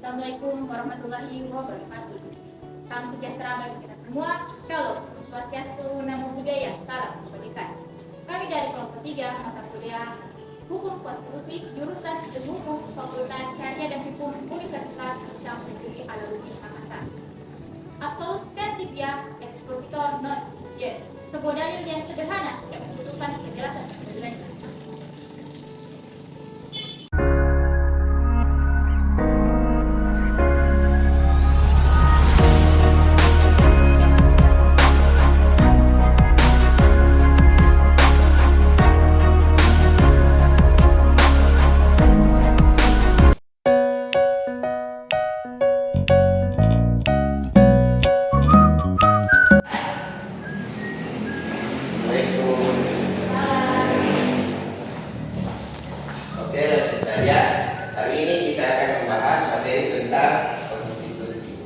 Assalamualaikum warahmatullahi wabarakatuh. Salam sejahtera bagi kita semua. Shalom. Swastiastu, Namo Buddhaya. Salam kebajikan. Kami dari kelompok 3 mata kuliah Hukum Konstitusi jurusan Ilmu Hukum Fakultas Syariah dan Hukum Universitas Islam Negeri Alauddin Makassar. Absolut Certificat Expositor Non Jet. Sebuah dalil yang sederhana yang membutuhkan penjelasan lebih lanjut. Oke, langsung saja. Hari ini kita akan membahas materi tentang konstitusi.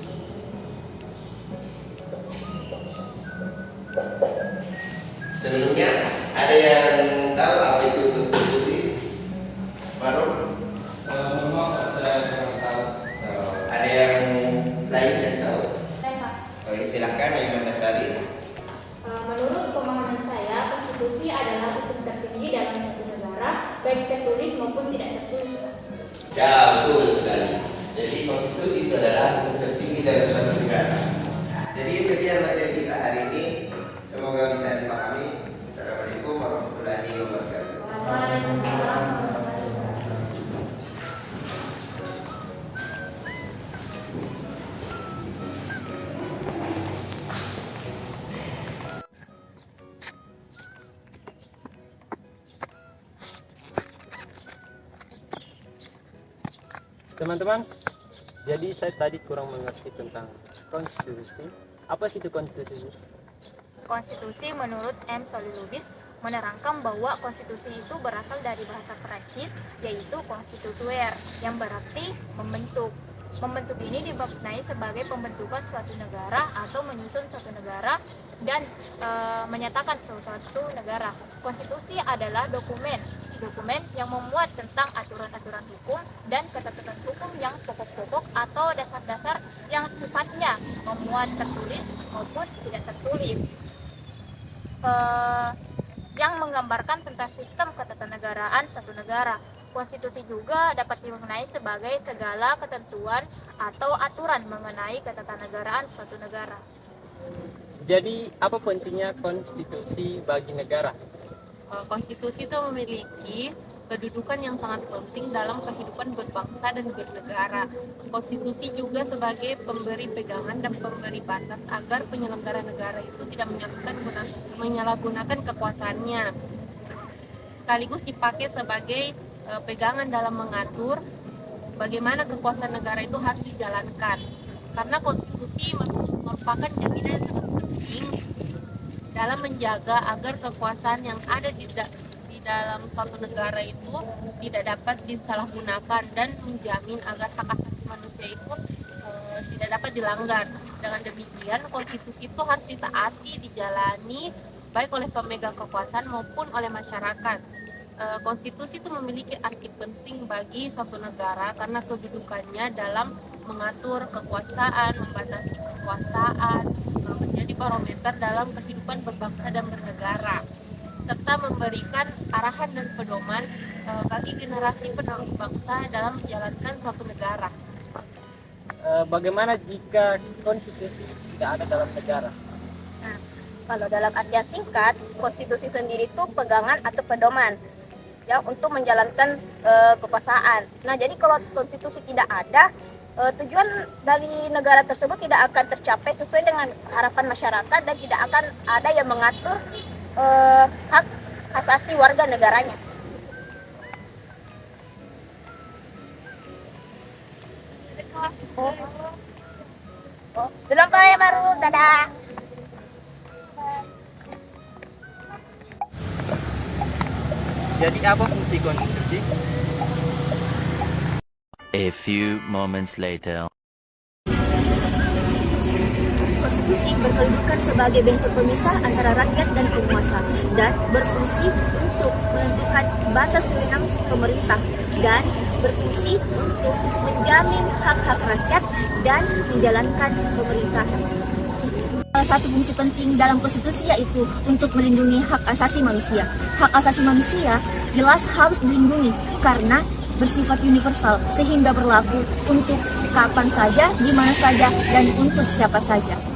Sebelumnya, ada yang tahu apa itu konstitusi? Baru? Maaf, saya kurang tahu. Ada yang lain yang tahu? Saya Pak. Oke, silahkan yang mendasari. Menurut pemahaman saya, konstitusi adalah hukum tertinggi dalam suatu negara, baik tertulis maupun tidak tertulis. Ya, betul sekali. Jadi konstitusi itu adalah hukum tertinggi dalam suatu negara. Jadi sekian materi kita hari ini. Semoga bisa dipahami. Assalamualaikum warahmatullahi wabarakatuh. Waalaikumsalam warahmatullahi wabarakatuh. Teman-teman, jadi saya tadi kurang mengerti tentang konstitusi. Apa sih itu konstitusi? Konstitusi menurut M. Solilubis menerangkan bahwa konstitusi itu berasal dari bahasa Perancis, yaitu constituer, yang berarti membentuk. Membentuk ini dimaknai sebagai pembentukan suatu negara atau menyusun suatu negara dan menyatakan suatu negara. Konstitusi adalah dokumen yang memuat tentang aturan-aturan hukum dan ketentuan hukum yang pokok-pokok atau dasar-dasar yang sifatnya memuat tertulis maupun tidak tertulis, yang menggambarkan tentang sistem ketatanegaraan suatu negara. Konstitusi juga dapat dimaknai sebagai segala ketentuan atau aturan mengenai ketatanegaraan suatu negara. Jadi, apa pentingnya konstitusi bagi negara? Konstitusi itu memiliki kedudukan yang sangat penting dalam kehidupan berbangsa dan bernegara. Konstitusi juga sebagai pemberi pegangan dan pemberi batas agar penyelenggara negara itu tidak menyalahgunakan kekuasaannya. Sekaligus dipakai sebagai pegangan dalam mengatur bagaimana kekuasaan negara itu harus dijalankan. Karena konstitusi merupakan jaminan yang sangat penting dalam menjaga agar kekuasaan yang ada di dalam suatu negara itu tidak dapat disalahgunakan dan menjamin agar hak asasi manusia itu tidak dapat dilanggar. Dengan demikian, konstitusi itu harus ditaati, dijalani baik oleh pemegang kekuasaan maupun oleh masyarakat. Konstitusi itu memiliki arti penting bagi suatu negara karena kedudukannya dalam mengatur kekuasaan, membatasi kekuasaan, menjadi barometer dalam kehidupan berbangsa dan bernegara, serta memberikan arahan dan pedoman bagi generasi penerus bangsa dalam menjalankan suatu negara. Bagaimana jika konstitusi tidak ada dalam negara? Nah, kalau dalam artian singkat, konstitusi sendiri itu pegangan atau pedoman ya untuk menjalankan kekuasaan. Nah, jadi kalau konstitusi tidak ada, tujuan dari negara tersebut tidak akan tercapai sesuai dengan harapan masyarakat dan tidak akan ada yang mengatur hak asasi warga negaranya. Belum Pak, ya baru, dadah. Jadi, apa fungsi konstitusi? A few moments later. Konstitusi berkedudukan sebagai bentuk pemisah antara rakyat dan penguasa dan berfungsi untuk menentukan batas wewenang pemerintah dan berfungsi untuk menjamin hak-hak rakyat dan menjalankan pemerintahan. Salah satu fungsi penting dalam konstitusi yaitu untuk melindungi hak asasi manusia. Hak asasi manusia jelas harus dilindungi karena bersifat universal sehingga berlaku untuk kapan saja, di mana saja, dan untuk siapa saja.